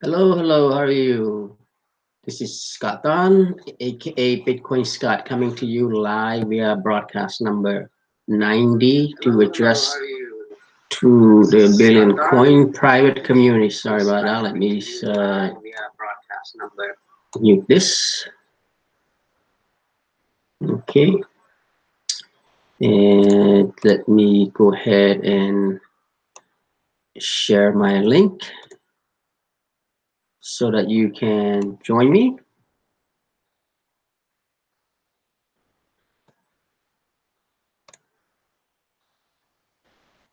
Hello, hello, how are you? This is Scott Don, aka Bitcoin Scott, coming to you live via broadcast number 90 to address to the Billion Coin private community. Sorry about that. Let me mute this. Okay. And let me go ahead and share my link so that you can join me.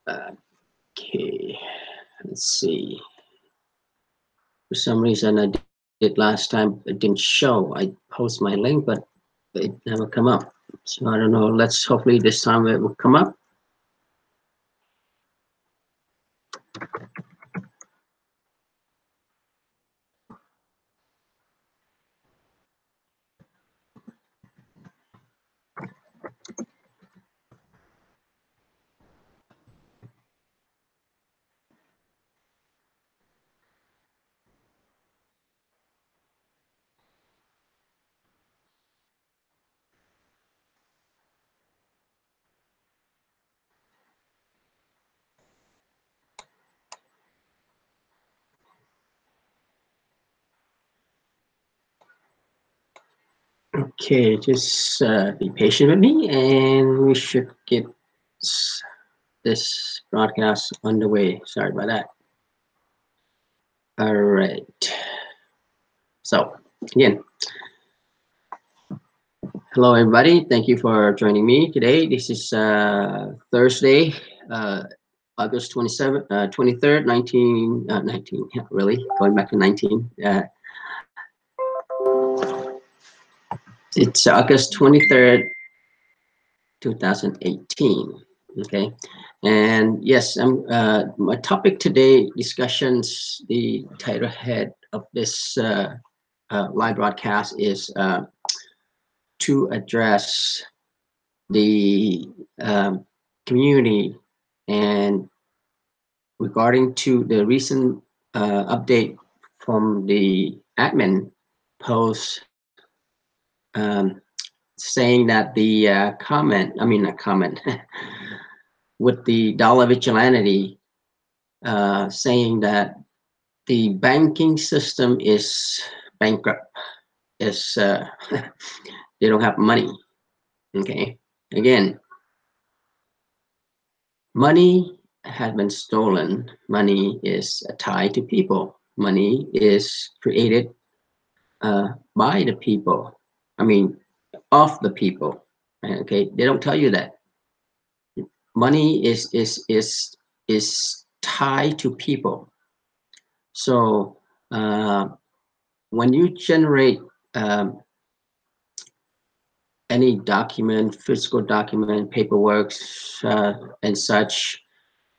Okay, let's see. For some reason, I did last time, it didn't show. I post my link, but it never come up. So I don't know. Let's hopefully this time it will come up. Okay, just be patient with me, and we should get this broadcast underway. Sorry about that. All right. So again, hello everybody. Thank you for joining me today. This is Thursday, August 23rd, 19, yeah, really going back to 19. It's August 23rd, 2018. Okay, and yes, my topic today discussions. The title head of this live broadcast is to address the community and regarding to the recent update from the admin post saying that the not comment, with the dollar vigilante saying that the banking system is bankrupt, is they don't have money. Okay, again, money has been stolen. Money is tied to people. Money is created by the people. I mean, of the people. Okay, they don't tell you that. Money is tied to people. So when you generate any document, physical document, paperwork, and such,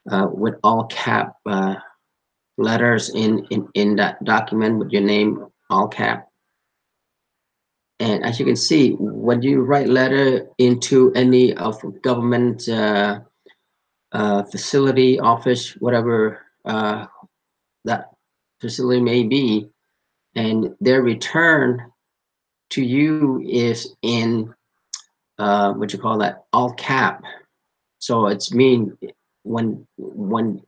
with all cap letters in that document with your name all cap. And as you can see, when you write letter into any of government facility, office, whatever that facility may be, and their return to you is in what you call that, all cap. So it's mean when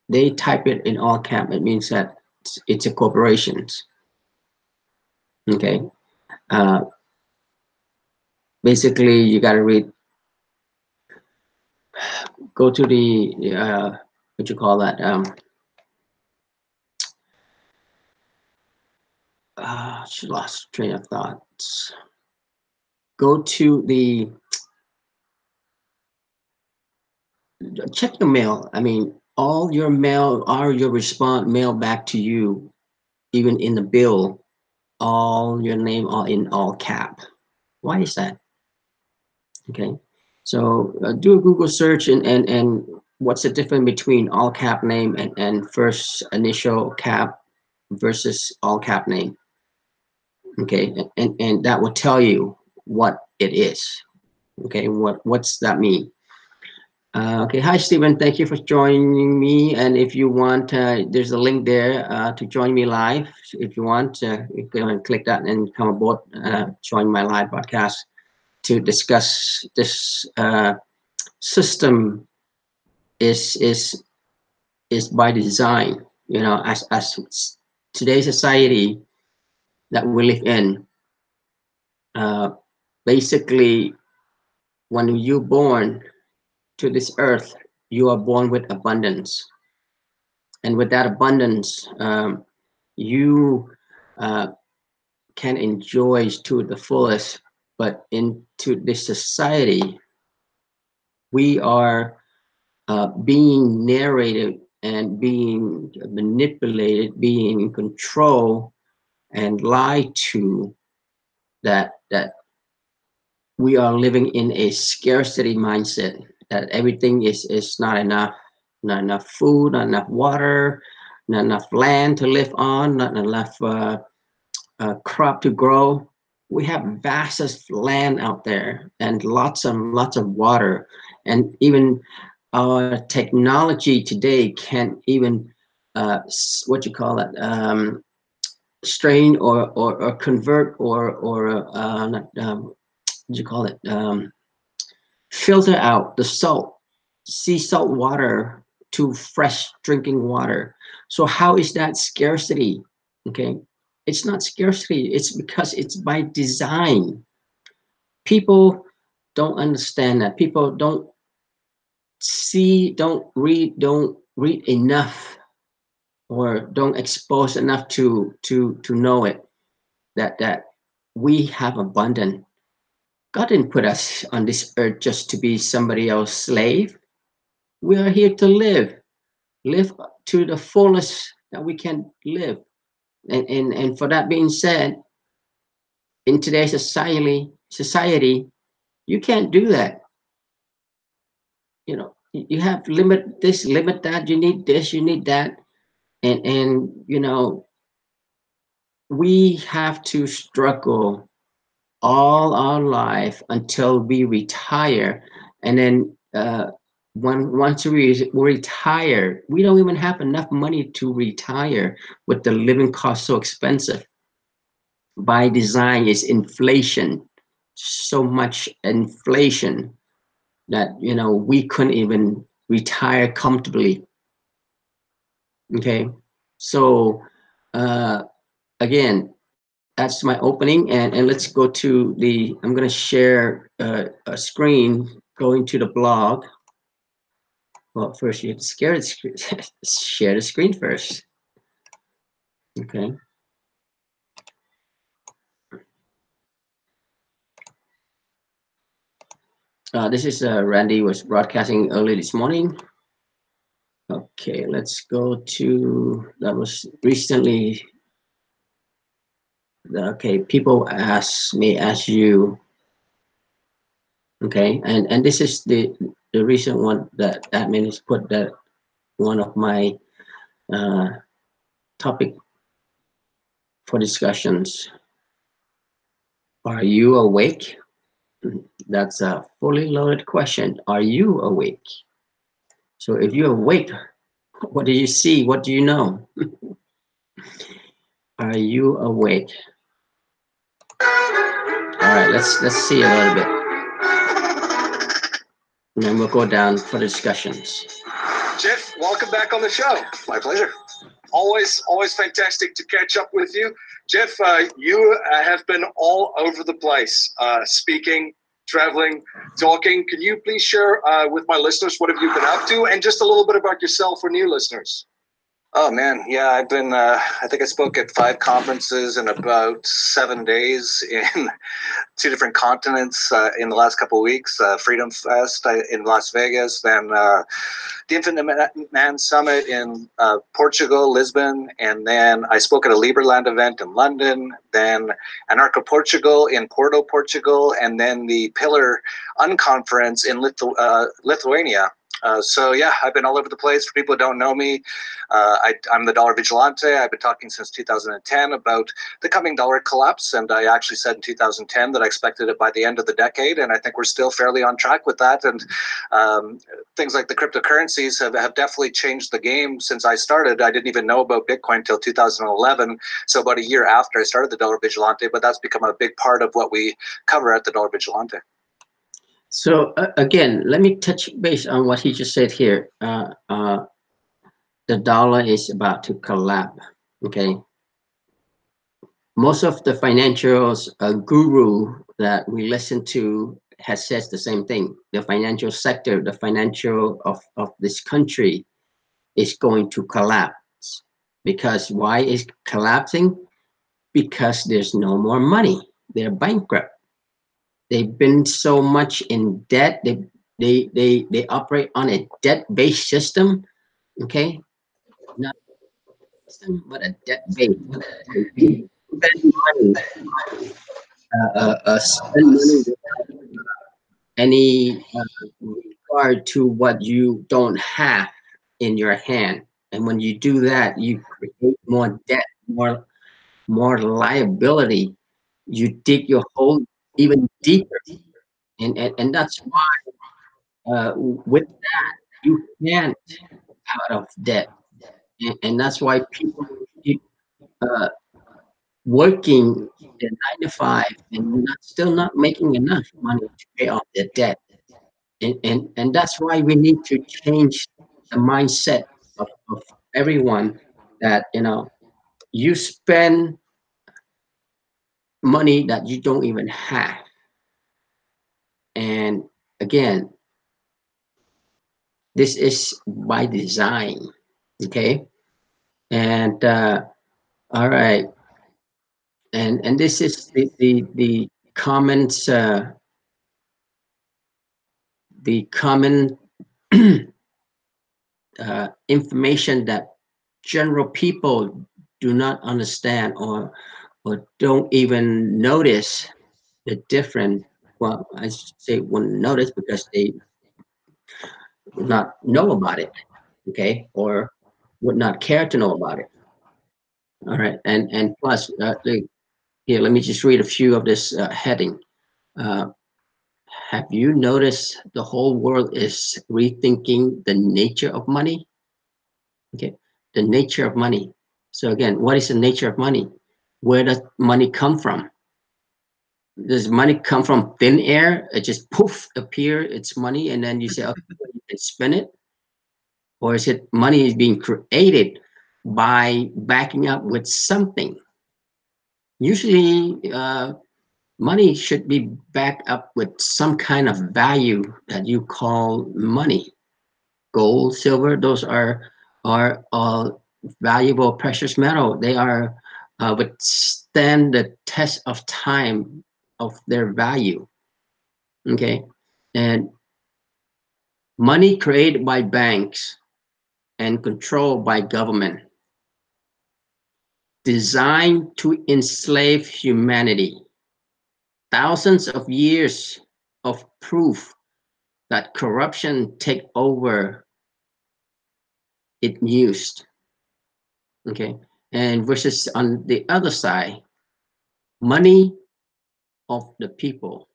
they type it in all cap, it means that it's a corporations. Okay. Basically, you got to read. Go to the what you call that. She lost train of thoughts. Go to the check your mail. I mean, all your mail, all your response mail back to you, even in the bill, all your name are in all cap. Why is that? Okay, so do a Google search and what's the difference between all cap name and first initial cap versus all cap name. Okay, and that will tell you what it is. Okay, what's that mean? Okay, hi Stephen, thank you for joining me. And if you want, there's a link there to join me live. If you want, you can click that and come aboard, join my live broadcast to discuss this system is by design. You know, as today's society that we live in, uh, basically, when you're born to this earth, you are born with abundance, and with that abundance, you uh, can enjoy to the fullest. But into this society, we are being narrated and being manipulated, being in control, and lied to, that we are living in a scarcity mindset, that everything is not enough, not enough food, not enough water, not enough land to live on, not enough crop to grow. We have vastest land out there and lots of water, and even our technology today can't even what you call it, strain or convert or not, what do you call it, filter out the salt, sea salt water to fresh drinking water. So how is that scarcity? Okay, it's not scarcity, it's because it's by design. People don't understand that. People don't read enough, or don't expose enough to know it, that we have abundance. God didn't put us on this earth just to be somebody else's slave. We are here to live to the fullest that we can live. And for that being said, in today's society, you can't do that. You know, you have limit this, limit that. You need this, you need that, and you know, we have to struggle all our life until we retire, and then once we retire, we don't even have enough money to retire, with the living cost so expensive. By design is inflation, so much inflation that, you know, we couldn't even retire comfortably. Okay, so uh, again, that's my opening, and let's go to the, I'm going to share a screen going to the blog. Well, first you have to share the screen first. Okay. This is Randy was broadcasting early this morning. Okay, let's go to, that was recently, okay, people may ask you. Okay, and this is the recent one that admin has put, that one of my topic for discussions. Are you awake? That's a fully loaded question. Are you awake? So if you're awake, what do you see? What do you know? Are you awake? All right, let's see a little bit, and then we'll go down for discussions. Jeff, welcome back on the show. My pleasure. Always fantastic to catch up with you. Jeff, you have been all over the place, speaking, traveling, talking. Can you please share with my listeners what have you been up to, and just a little bit about yourself for new listeners? Oh man, yeah, I've been, I think I spoke at 5 conferences in about 7 days in 2 different continents in the last couple of weeks. Freedom Fest in Las Vegas, then the Infinite Man Summit in Portugal, Lisbon, and then I spoke at a Liberland event in London, then Anarcho Portugal in Porto, Portugal, and then the Pillar Unconference in Lithuania. So yeah, I've been all over the place. For people who don't know me, I'm the dollar vigilante. I've been talking since 2010 about the coming dollar collapse, and I actually said in 2010 that I expected it by the end of the decade, and I think we're still fairly on track with that. And things like the cryptocurrencies have definitely changed the game since I started. I didn't even know about Bitcoin until 2011, so about a year after I started the dollar vigilante, but that's become a big part of what we cover at the dollar vigilante. So again, let me touch base on what he just said here. The dollar is about to collapse. Okay. Most of the financials guru that we listen to has said the same thing. The financial sector, the financial of this country is going to collapse. Because why is collapsing? Because there's no more money. They're bankrupt. They've been so much in debt. They operate on a debt-based system. Okay, not a system, but a debt-based. Spend money, spend money without any regard to what you don't have in your hand. And when you do that, you create more debt, more liability. You dig your hole even deeper, and that's why with that you can't out of debt, and that's why people keep uh, working the 9 to 5 and still not making enough money to pay off their debt, and that's why we need to change the mindset of everyone that you spend money that you don't even have. And again, this is by design. Okay. And all right. And this is the comments, the common information that general people do not understand, or don't even notice the difference. Well, I should say wouldn't notice because they would not know about it. Okay. Or would not care to know about it. All right. And plus, here, let me just read a few of this heading. Uh, have you noticed the whole world is rethinking the nature of money? Okay, the nature of money. So again, what is the nature of money? Where does money come from? Does money come from thin air? It just poof appear, it's money, and then you say, okay, you can spend it? Or is it money is being created by backing up with something? Usually, money should be backed up with some kind of value that you call money. Gold, silver, those are all valuable precious metal. They are withstand the test of time of their value. Okay, and money created by banks and controlled by government, designed to enslave humanity. Thousands of years of proof that corruption take over it used. Okay, and versus on the other side, money of the people.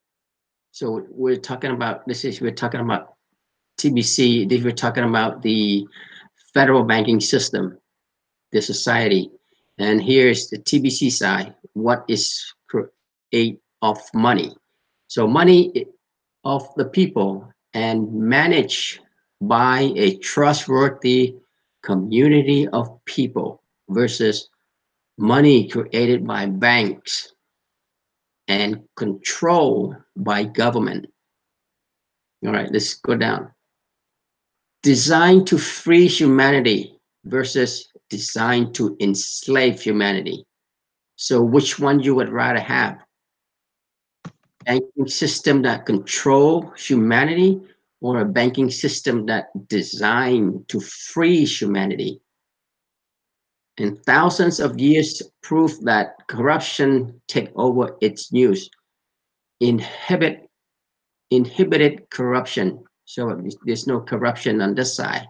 So we're talking about we're talking about TBC. We're talking about the federal banking system, the society, and here's the TBC side. What is create of money? So money of the people and managed by a trustworthy community of people versus money created by banks and controlled by government. All right, let's go down. Designed to free humanity versus designed to enslave humanity. So which one you would rather have? Banking system that control humanity, or a banking system that designed to free humanity? And thousands of years prove that corruption take over its use, inhibited corruption. So there's no corruption on this side.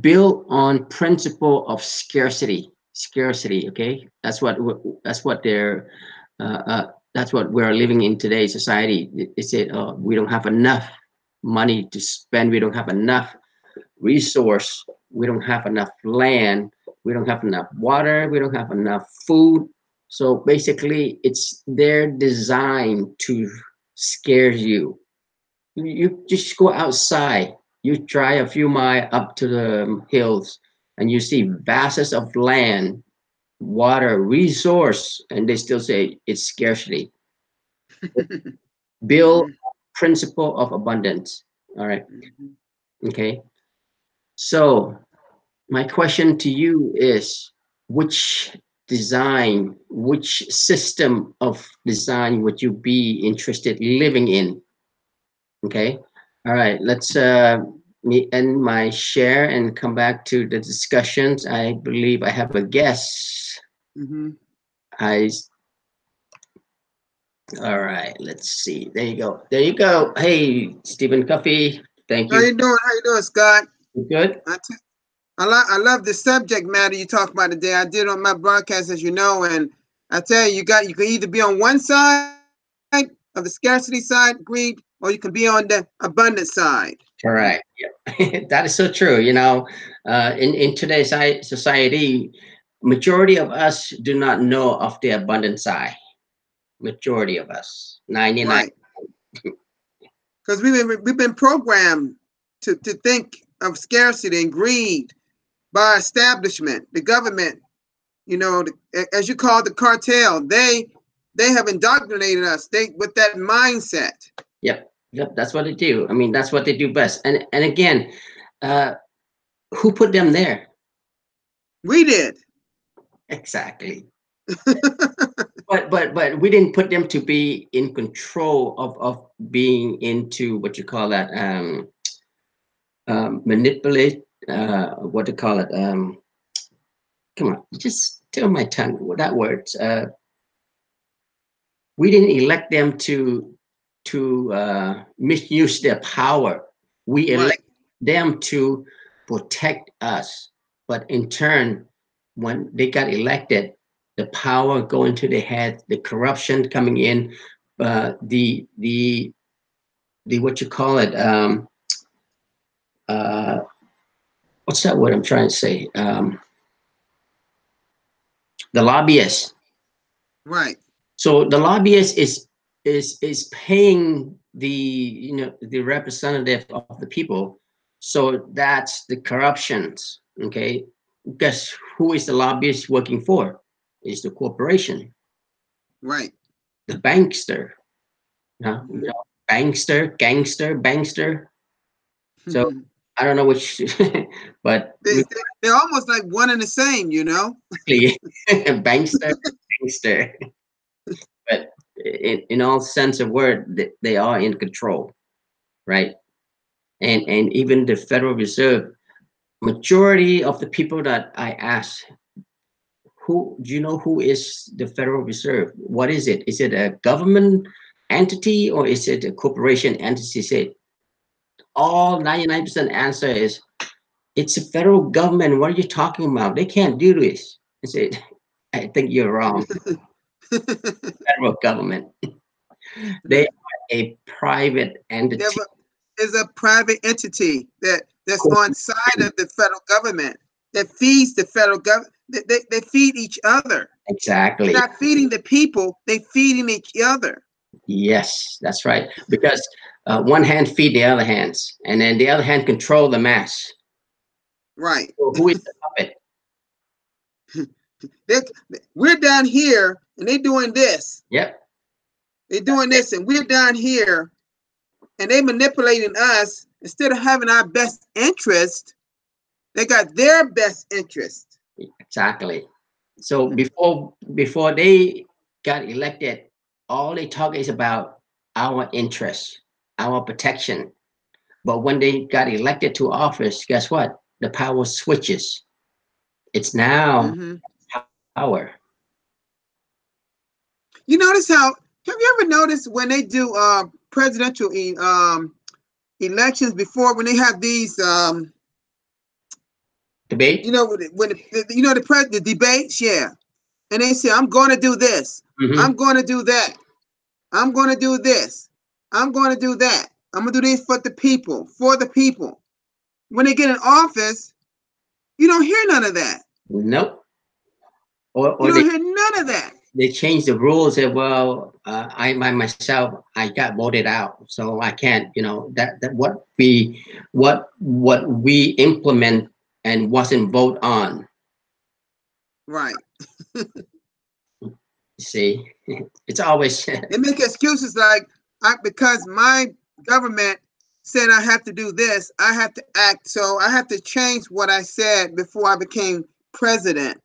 Build on principle of scarcity. Scarcity, okay? They're that's what we're living in today's society. They say, oh, we don't have enough money to spend. We don't have enough resource. We don't have enough land. We don't have enough water. We don't have enough food. So basically, it's their design to scare you. You just go outside. You drive a few miles up to the hills, and you see vastness of land, water, resource, and they still say it's scarcity. Build principle of abundance. All right. Okay. So my question to you is, which design, which system of design would you be interested living in? Okay. All right. Let's me end my share and come back to the discussions. I believe I have a guest. I All right. Let's see. There you go. There you go. Hey, Stephen Coffey. Thank How you. you doing? How you doing, Scott? Good. I love the subject matter you talk about today. I did on my broadcast, as you know, and I tell you, you can either be on one side of the scarcity side, greed, or you can be on the abundance side. Correct. Yeah. That is so true. You know, in today's society, majority of us do not know of the abundant side. Majority of us, 99. Right. Because we've been programmed to think of scarcity and greed by establishment, the government. You know, as you call the cartel, they have indoctrinated us with that mindset. Yep. Yep. That's what they do. I mean, that's what they do best. And again, who put them there? We did. Exactly. But we didn't put them to be in control of being into what you call that manipulate what to call it come on, just tell my tongue what that word. We didn't elect them to misuse their power. We elect them to protect us. But in turn, when they got elected, the power going to their head, the corruption coming in, the what you call it, what's that word I'm trying to say? The lobbyists. Right. So the lobbyist is paying the representative of the people. So that's the corruptions. Okay, guess who is the lobbyist working for? Is the corporation. Right. The bankster. Bankster, gangster, bankster. So I don't know which, but they're almost like one and the same, you know. bankster, gangster. But in all sense of word, they are in control, right? And even the Federal Reserve, majority of the people that I ask, who do you know who is the Federal Reserve? What is it? Is it a government entity or is it a corporation entity? Say all 99% answer is it's a federal government. What are you talking about? They can't do this. I said, I think you're wrong. Federal government. They are a private entity. Is a private entity that's on side of the federal government that feeds the federal government. They feed each other. Exactly. They're not feeding the people, they're feeding each other. Yes, that's right. Because one hand feed the other hands, and then the other hand control the mass. Right. So who is the puppet? We're down here, and they're doing this. Yep. They're doing this, and we're down here, and they manipulating us. Instead of having our best interest, they got their best interest. Exactly. So before they got elected, all they talk is about our interest, our protection. But when they got elected to office, guess what? The power switches. It's now power. You notice how? Have you ever noticed when they do presidential elections before, when they have these Debate. you know, when the debates, yeah, and they say, I'm going to do this, I'm going to do that, I'm going to do this, I'm going to do that, I'm going to do this for the people, for the people. When they get in office, you don't hear none of that. Nope. You Or don't hear none of that. they change the rules. That well, I myself, I got voted out, so I can't. You know that what we implement and wasn't vote on. Right. See, it's always They make excuses like, because my government said I have to do this, I have to act, so I have to change what I said before I became president.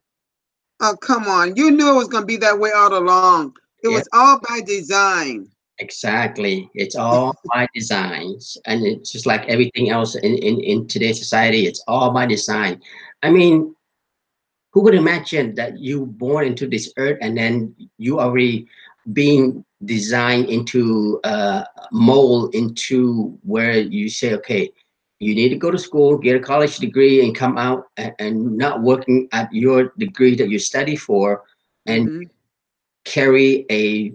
Oh, come on. You knew it was going to be that way all along. It yeah, was all by design. exactly. It's all by designs, and it's just like everything else in today's society. It's all by design. I mean, who would imagine that you born into this earth and then you already being designed into mold into where you say, okay, you need to go to school, get a college degree, and come out and not working at your degree that you study for, and carry a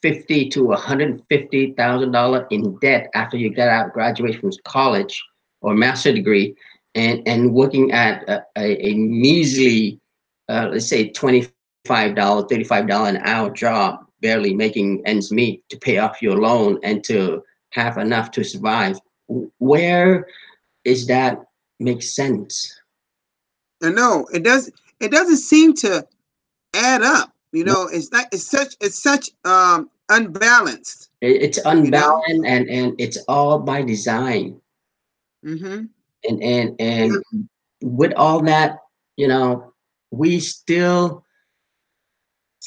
50 to $150,000 in debt after you get out, graduate from college or master degree, and working at a measly, let's say $25, $35 an hour job, barely making ends meet to pay off your loan and to have enough to survive. Where is that make sense? I know it does. It doesn't seem to add up. You No, know, it's such unbalanced. it's You know. unbalanced, and it's all by design. Mm-hmm. And with all that, you know, we still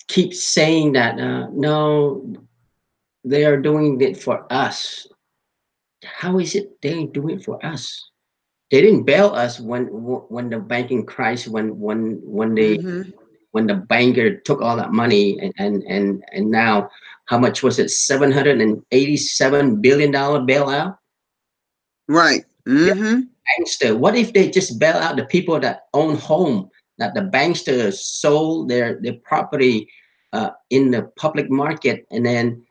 keep saying that no, they are doing it for us. How is it they doing it for us? They didn't bail us when the banking crisis, Mm-hmm. when the banker took all that money, and now how much was it, $787 billion bailout? Right. Mm-hmm. Bankster. What if they just bail out the people that own home, that the banksters sold their property in the public market, and then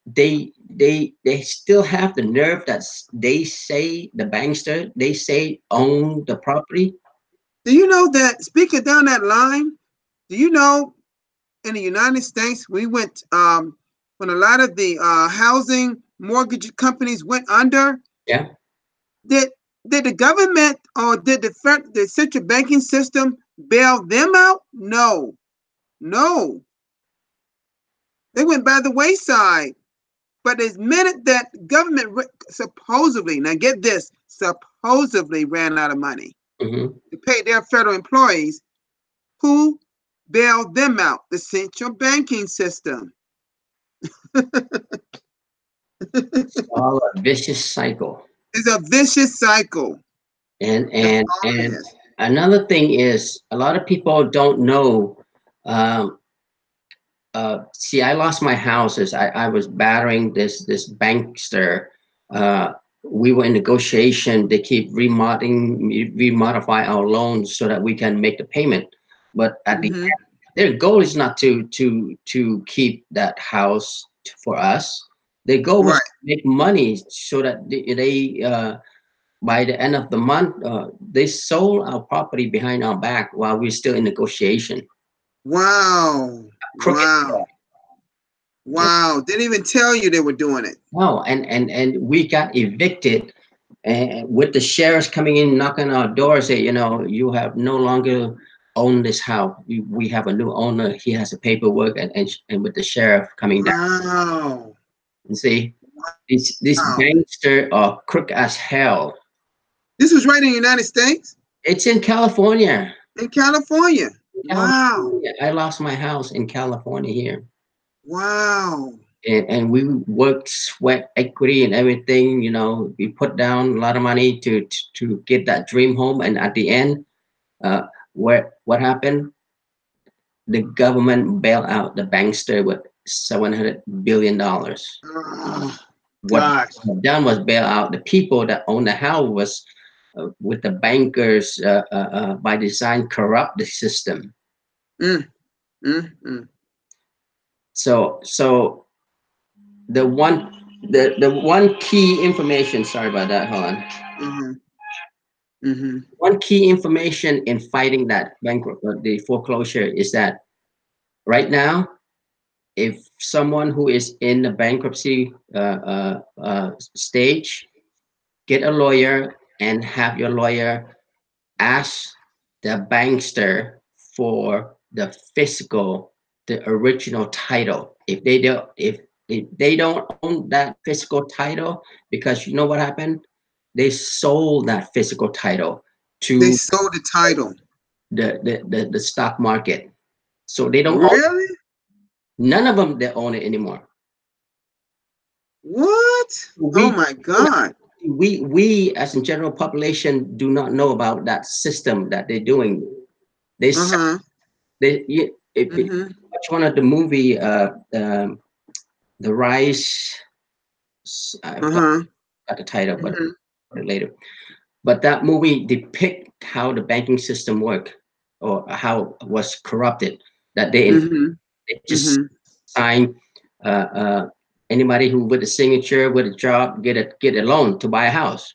they still have the nerve that they say the bankster they say own the property. Do you know that, speaking down that line, do you know in the United States we went when a lot of the housing mortgage companies went under? Yeah. Did did the government or did the central banking system bail them out? No, no, they went by the wayside. But the minute that government supposedly, now get this, supposedly ran out of money Hmm. to pay their federal employees, who bailed them out? The central banking system. All a vicious cycle. It's a vicious cycle. and That's and all it and is. another thing is a lot of people don't know. um, See, I lost my house as I was battering this bankster. Uh, we were in negotiation. They keep remodify our loans so that we can make the payment. But at the Mm-hmm. end, their goal is not to keep that house for us. Their goal was Right. to make money so that they by the end of the month, they sold our property behind our back while we're still in negotiation. Wow. Crooked. Wow. Wow. Didn't even tell you they were doing it. No, and we got evicted, and with the sheriffs coming in, knocking on our door, say, you know, you have no longer own this house. We have a new owner. He has the paperwork, and with the sheriff coming down, Wow. and see, this Wow. gangster are crook as hell. This was right in the United States? It's in California. In California. Wow. California. I lost my house in California here. Wow. And we worked sweat equity and everything, you know, we put down a lot of money to get that dream home, and at the end, what happened, the government bailed out the bankster with $700 billion. Ah. What Gosh. was done was bail out the people that own the house was with the bankers by design corrupt the system. Mm, mm, mm. So the one key information. Sorry about that. Hold on. Mm-hmm. Mm-hmm. One key information in fighting that the foreclosure is that right now, if someone who is in the bankruptcy stage, get a lawyer and have your lawyer ask the bankster for the physical, the original title. If they don't own that physical title, because you know what happened, they sold that physical title They to sold the title. the stock market. So they don't own, Really? none of them they own it anymore. What? Oh We my God. we as a general population do not know about that system that they're doing. They Uh-huh. if you Mm-hmm. watch one of the movie the Rise, I Uh-huh. forgot the title, but Mm-hmm. later. But that movie depict how the banking system worked or how it was corrupted. That Mm-hmm. they just Mm-hmm. sign anybody who with a signature with a job get a loan to buy a house.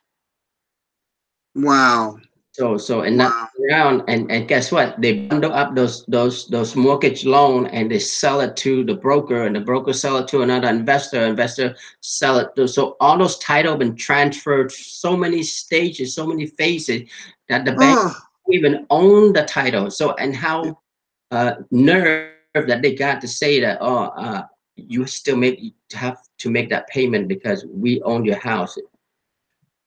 Wow. So and that Wow. around and guess what? They bundle up those mortgage loan and they sell it to the broker, and the broker sell it to another investor. Investor sell it to, so all those title been transferred so many stages, so many phases that the bank Oh, don't even own the title. So and how nerve that they got to say that, you still have to make that payment because we own your house.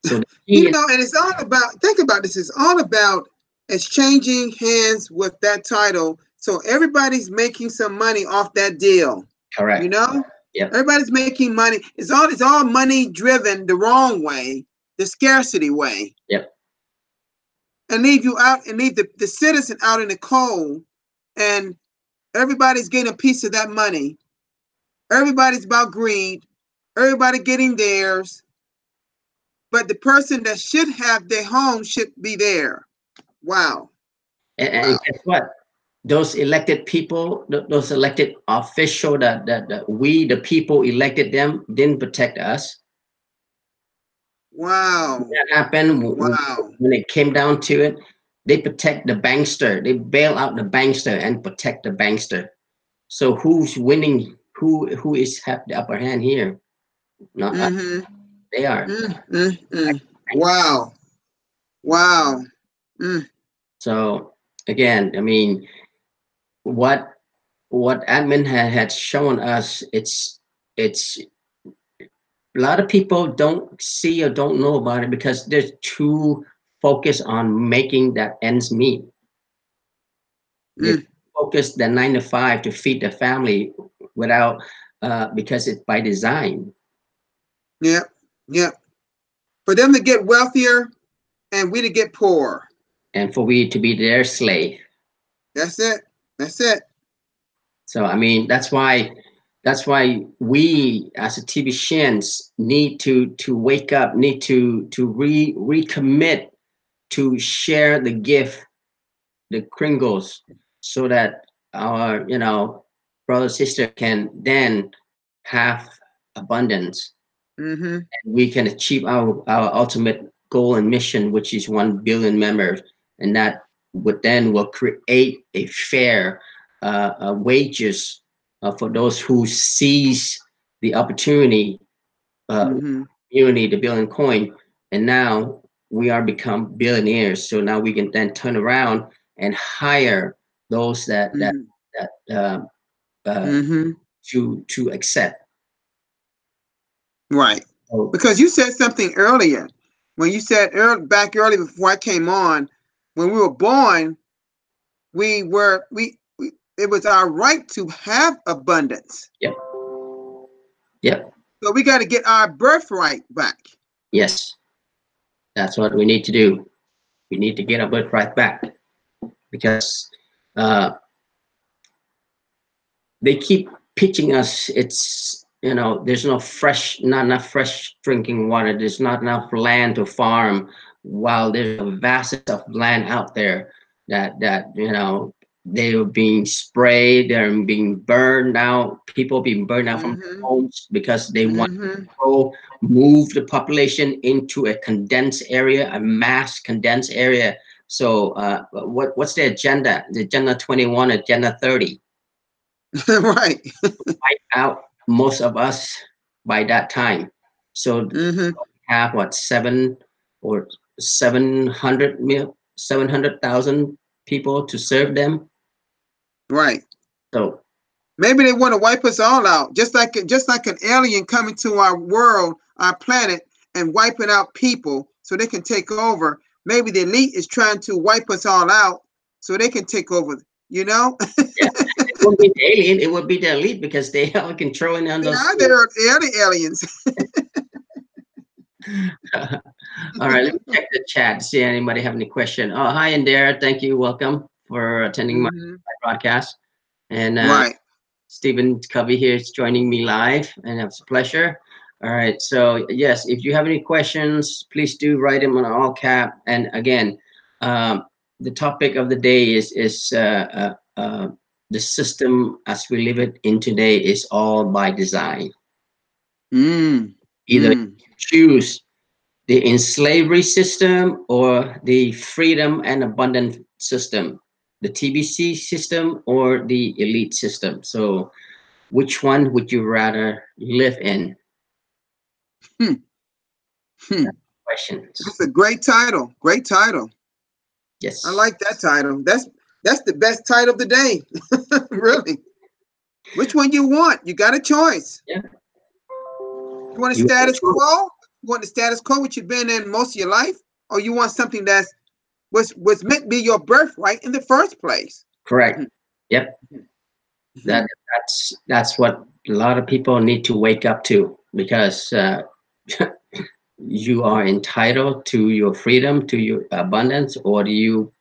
So the key you is know, and it's all about, think about this, it's all about exchanging hands with that title. So everybody's making some money off that deal. You correct. know? Yep. Everybody's making money. It's all money driven the wrong way, the scarcity way. Yep. And leave you out and leave the citizen out in the cold, and everybody's getting a piece of that money. Everybody's about greed. Everybody getting theirs. But the person that should have their home should be there. Wow. And Wow. guess what? Those elected people, those elected official that we, the people, elected them, didn't protect us. Wow. That happened Wow. when it came down to it. They protect the bankster. They bail out the bankster and protect the bankster. So who's winning? Who is have the upper hand here? Not us. Mm-hmm. They are. Mm-hmm. Wow. Wow. Mm. So again, I mean, what admin had shown us, it's a lot of people don't see or don't know about it because they're too focused on making that ends meet. They Mm. focus the 9 to 5 to feed the family without because it's by design. Yeah. Yeah. For them to get wealthier and we to get poor. And for we to be their slave. That's it. That's it. So I mean that's why we as a TBCians need to wake up, need to recommit to share the gift, the Kringles, so that our brother sister can then have abundance, Mm-hmm. and we can achieve our ultimate goal and mission, which is 1 billion members, and that would then will create a fair wages for those who seize the opportunity, Mm-hmm. community, the billion coin, and now we are become billionaires. So now we can then turn around and hire those that uh, Mm-hmm. to accept. Right. So Because you said something earlier. When you said back early before I came on, when we were born, we it was our right to have abundance. yep, yep, So we got to get our birthright back. yes, that's what we need to do. We need to get our birthright back because uh, they keep pitching us. you know, there's no fresh, not enough fresh drinking water. There's not enough land to farm. While there's a vastness of land out there that you know they are being sprayed, they're being burned out. People being burned out from Mm-hmm. homes because they want Mm-hmm. to move the population into a condensed area, a mass condensed area. So what's the agenda? The agenda 21, agenda 30. Right. Wipe out most of us by that time. So Mm-hmm. have what 700,000 people to serve them. Right. So Maybe they want to wipe us all out, just like an alien coming to our world, our planet, and wiping out people so they can take over. Maybe the elite is trying to wipe us all out so they can take over. You know, yeah, it won't be the alien; it would be the elite because they are controlling on they those. are there. They are the aliens. All right, let me check the chat. See anybody have any question? Oh, hi, Indira. Thank you. Welcome for attending my Hmm. broadcast. And Right. Stephen Covey here is joining me live, and it's a pleasure. All right, so yes, if you have any questions, please do write them on all cap. And again, um, the topic of the day is the system as we live it in today is all by design. Mm. Either Mm. choose the enslavery system or the freedom and abundance system, the TBC system or the elite system. So which one would you rather live in? Hmm. Hmm. Questions. That's a great title. Great title. I Yes. like that title. That's the best title of the day. Really. Which one you want? You got a choice. Yeah. You want a You have a status choice. quo? You want the status quo, which you've been in most of your life, or you want something that's was meant to be your birthright in the first place? Correct. Yep. That's what a lot of people need to wake up to because you are entitled to your freedom, to your abundance, or do you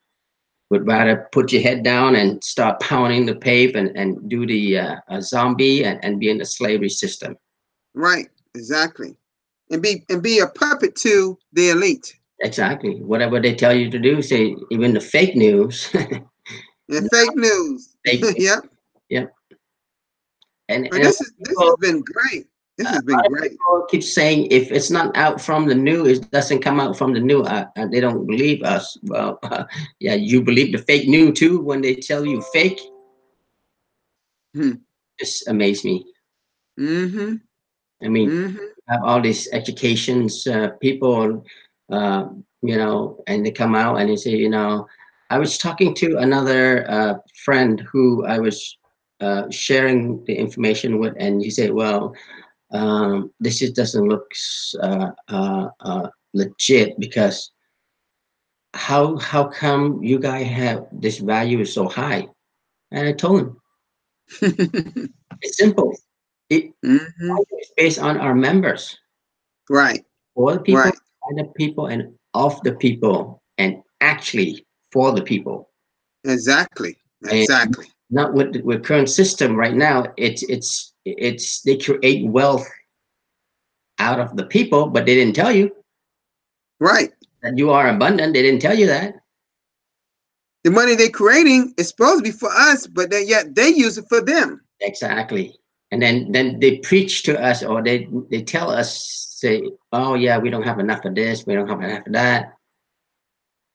would rather put your head down and start pounding the pave and do the zombie and be in the slavery system. Right, exactly. And be a puppet to the elite. Exactly. Whatever they tell you to do, say even the fake news. And fake news. Fake news. Yep. Yep. But And this has been great. This a has been lot of great. people keep saying if it's not out from the new, it doesn't come out from the new. They don't believe us. Well, yeah, you believe the fake news too when they tell you fake. Hmm. Just amaze me. Mm-hmm. I mean, Mm-hmm. have all these educations people, you know, and they come out and they say, you know, I was talking to another friend who I was sharing the information with, and he said, well, this just doesn't look legit because how come you guys have this value is so high? And I told him it's simple. It Mm-hmm. is based on our members, Right. for the people, Right. by the people, and of the people, and actually for the people. Exactly. And Exactly. not with current system right now. It's they create wealth out of the people, but they didn't tell you Right. that you are abundant. They didn't tell you that. The money they're creating is supposed to be for us, but yet they use it for them. Exactly. And then they preach to us, or they tell us, say, oh yeah, we don't have enough of this, we don't have enough of that.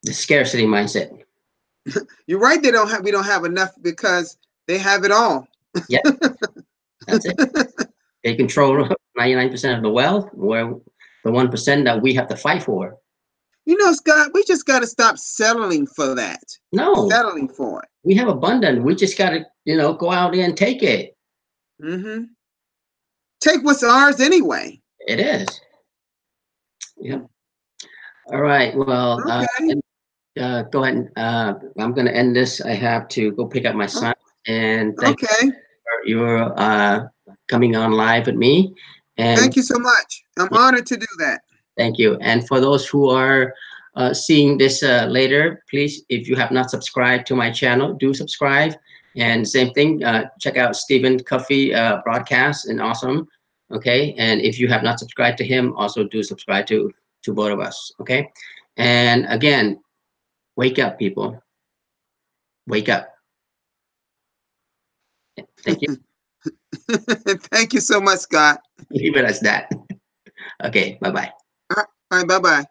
The scarcity mindset. You're right. We don't have enough because they have it all. Yeah, that's it. They control 99% of the wealth, where the 1% that we have to fight for. You know, Scott, we just got to stop settling for that. No, Settling for it. we have abundance. We just got to, you know, go out there and take it. Mm-hmm. Take what's ours anyway. It is. Yep. All right. Well, Okay. go ahead. I'm going to end this. I have to go pick up my son. And thank you Okay. for your coming on live with me. And Thank you so much. I'm honored to do that. thank you. And for those who are seeing this later, please, if you have not subscribed to my channel, do subscribe. And same thing, check out Stephen Covey broadcast and awesome. Okay, and if you have not subscribed to him, also do subscribe to both of us. Okay, and again, wake up, people. Wake up. Thank you. Thank you so much, Scott. Leave it as that. Okay, bye bye. All right, bye bye.